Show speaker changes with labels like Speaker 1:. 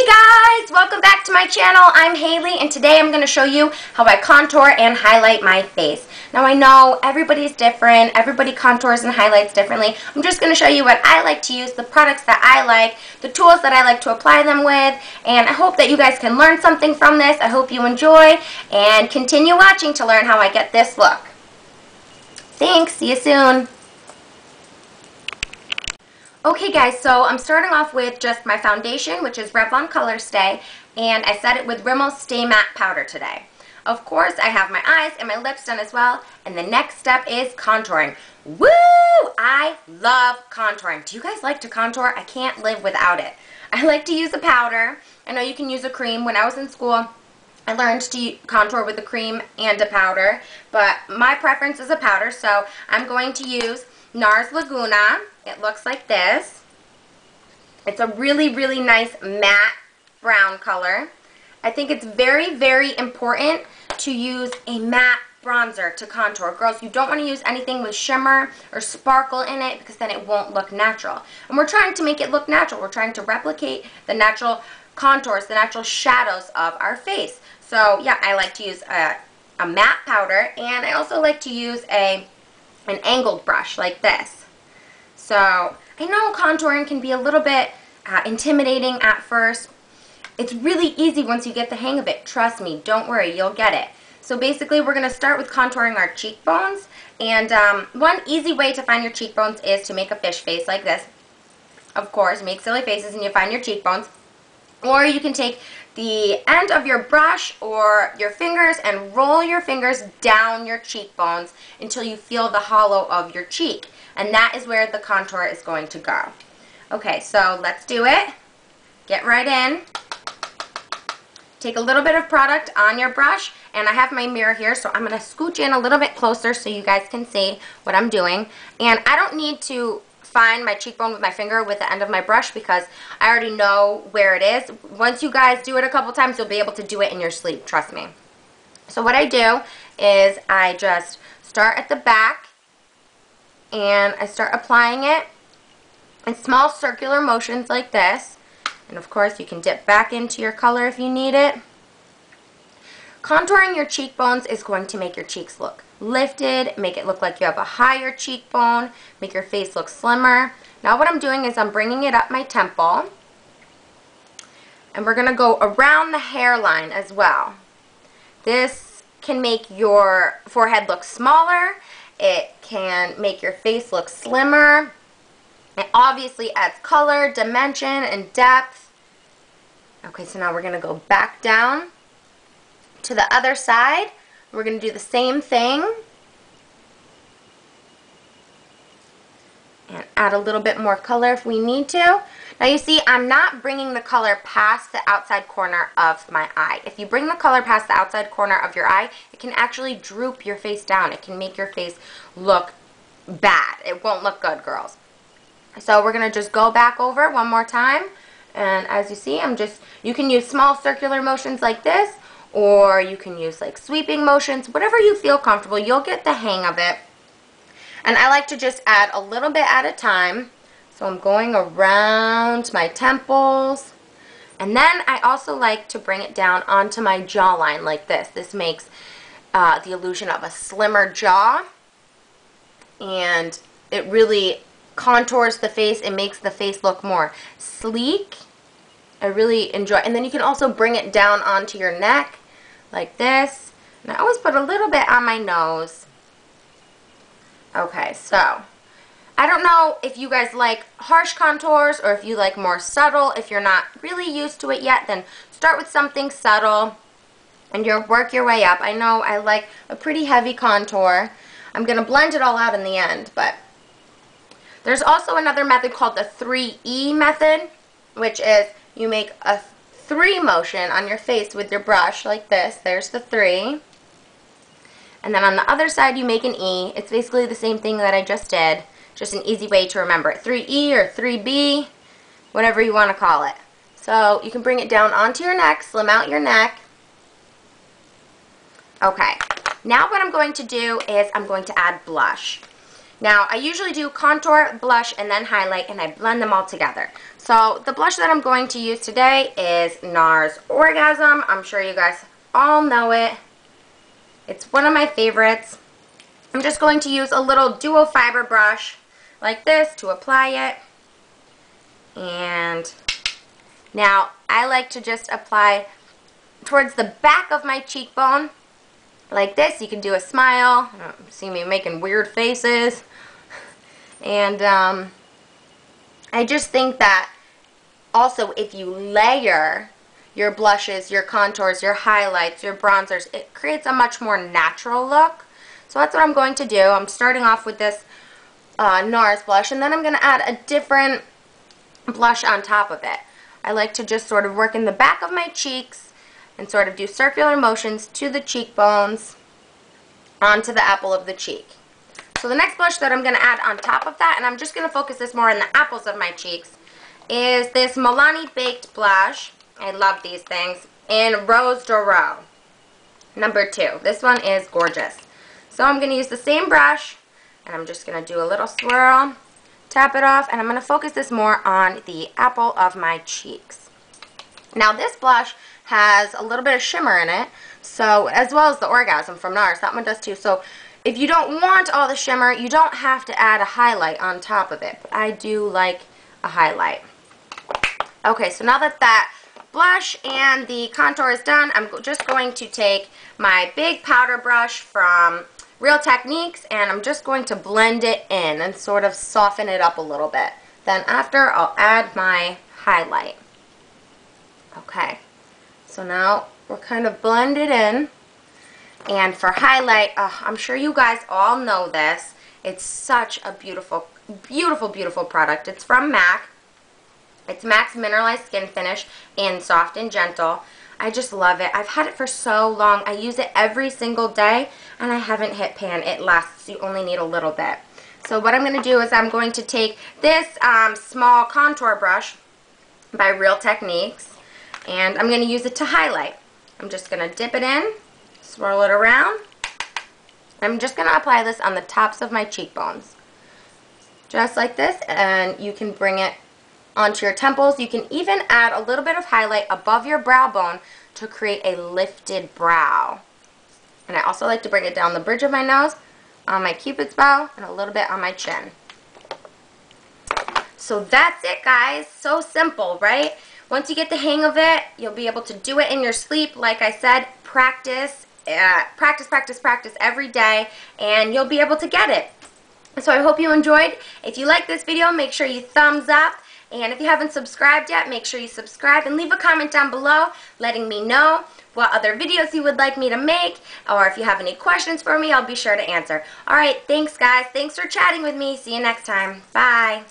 Speaker 1: Hey guys, welcome back to my channel. I'm Haley and today I'm going to show you how I contour and highlight my face. Now I know everybody's different, everybody contours and highlights differently. I'm just going to show you what I like to use, the products that I like, the tools that I like to apply them with, and I hope that you guys can learn something from this. I hope you enjoy and continue watching to learn how I get this look. Thanks, see you soon. Okay guys, so I'm starting off with just my foundation, which is Revlon Color Stay, and I set it with Rimmel Stay Matte Powder today. Of course, I have my eyes and my lips done as well, and the next step is contouring. Woo! I love contouring. Do you guys like to contour? I can't live without it. I like to use a powder. I know you can use a cream. When I was in school, I learned to contour with a cream and a powder, but my preference is a powder, so I'm going to use NARS Laguna. It looks like this. It's a really, really nice matte brown color. I think it's very, very important to use a matte bronzer to contour. Girls, you don't want to use anything with shimmer or sparkle in it because then it won't look natural. And we're trying to make it look natural. We're trying to replicate the natural contours, the natural shadows of our face. So yeah, I like to use a matte powder, and I also like to use an angled brush like this. So I know contouring can be a little bit intimidating at first. It's really easy once you get the hang of it. Trust me, don't worry, you'll get it. So basically we're going to start with contouring our cheekbones, and one easy way to find your cheekbones is to make a fish face like this. Of course, make silly faces and you find your cheekbones. Or you can take the end of your brush or your fingers and roll your fingers down your cheekbones until you feel the hollow of your cheek. And that is where the contour is going to go. Okay, so let's do it. Get right in. Take a little bit of product on your brush, and I have my mirror here, so I'm going to scooch in a little bit closer so you guys can see what I'm doing. And I don't need to find my cheekbone with my finger with the end of my brush because I already know where it is. Once you guys do it a couple times, you'll be able to do it in your sleep, trust me. So what I do is I just start at the back and I start applying it in small circular motions like this. And of course you can dip back into your color if you need it. Contouring your cheekbones is going to make your cheeks look lifted, make it look like you have a higher cheekbone, make your face look slimmer. Now what I'm doing is I'm bringing it up my temple, and we're going to go around the hairline as well. This can make your forehead look smaller, it can make your face look slimmer, it obviously adds color, dimension, and depth. Okay, so now we're going to go back down to the other side. We're going to do the same thing and add a little bit more color if we need to. Now you see, I'm not bringing the color past the outside corner of my eye. If you bring the color past the outside corner of your eye, it can actually droop your face down. It can make your face look bad. It won't look good, girls. So we're going to just go back over one more time, and as you see, you can use small circular motions like this, or you can use like sweeping motions, whatever you feel comfortable. You'll get the hang of it. And I like to just add a little bit at a time. So I'm going around my temples. And then I also like to bring it down onto my jawline like this. This makes the illusion of a slimmer jaw. And it really contours the face. It makes the face look more sleek. I really enjoy it. And then you can also bring it down onto your neck like this. And I always put a little bit on my nose. Okay, so I don't know if you guys like harsh contours or if you like more subtle. If you're not really used to it yet, then start with something subtle and you'll work your way up. I know I like a pretty heavy contour. I'm going to blend it all out in the end, but there's also another method called the 3E method, which is you make a 3 motion on your face with your brush like this. There's the 3. And then on the other side you make an E. It's basically the same thing that I just did, just an easy way to remember it. 3E or 3B, whatever you want to call it. So you can bring it down onto your neck, slim out your neck. Okay, now what I'm going to do is I'm going to add blush. Now, I usually do contour, blush, and then highlight, and I blend them all together. So, the blush that I'm going to use today is NARS Orgasm. I'm sure you guys all know it. It's one of my favorites. I'm just going to use a little dual fiber brush like this to apply it. And now, I like to just apply towards the back of my cheekbone like this. You can do a smile. See me making weird faces. And I just think that also if you layer your blushes, your contours, your highlights, your bronzers, it creates a much more natural look. So that's what I'm going to do. I'm starting off with this NARS blush, and then I'm going to add a different blush on top of it. I like to just sort of work in the back of my cheeks and sort of do circular motions to the cheekbones onto the apple of the cheek. So the next blush that I'm going to add on top of that, and I'm just going to focus this more on the apples of my cheeks, is this Milani Baked blush. I love these things. In Rose Dorado, number 2. This one is gorgeous. So I'm going to use the same brush, and I'm just going to do a little swirl, tap it off, and I'm going to focus this more on the apple of my cheeks. Now this blush has a little bit of shimmer in it, so as well as the Orgasm from NARS. That one does too. So if you don't want all the shimmer, you don't have to add a highlight on top of it. But I do like a highlight. Okay, so now that that blush and the contour is done, I'm just going to take my big powder brush from Real Techniques, and I'm just going to blend it in and sort of soften it up a little bit. Then after, I'll add my highlight. Okay, so now we're kind of blended in. And for highlight, I'm sure you guys all know this. It's such a beautiful, beautiful, beautiful product. It's from MAC. It's MAC's Mineralized Skin Finish in Soft and Gentle. I just love it. I've had it for so long. I use it every single day, and I haven't hit pan. It lasts. You only need a little bit. So what I'm going to do is I'm going to take this small contour brush by Real Techniques, and I'm going to use it to highlight. I'm just going to dip it in, swirl it around. I'm just going to apply this on the tops of my cheekbones. Just like this, and you can bring it onto your temples. You can even add a little bit of highlight above your brow bone to create a lifted brow. And I also like to bring it down the bridge of my nose, on my cupid's bow, and a little bit on my chin. So that's it, guys. So simple, right? Once you get the hang of it, you'll be able to do it in your sleep. Like I said, practice, practice every day, and you'll be able to get it. So I hope you enjoyed. If you like this video, make sure you thumbs up. And if you haven't subscribed yet, make sure you subscribe and leave a comment down below letting me know what other videos you would like me to make, or if you have any questions for me, I'll be sure to answer. Alright, thanks guys. Thanks for chatting with me. See you next time. Bye.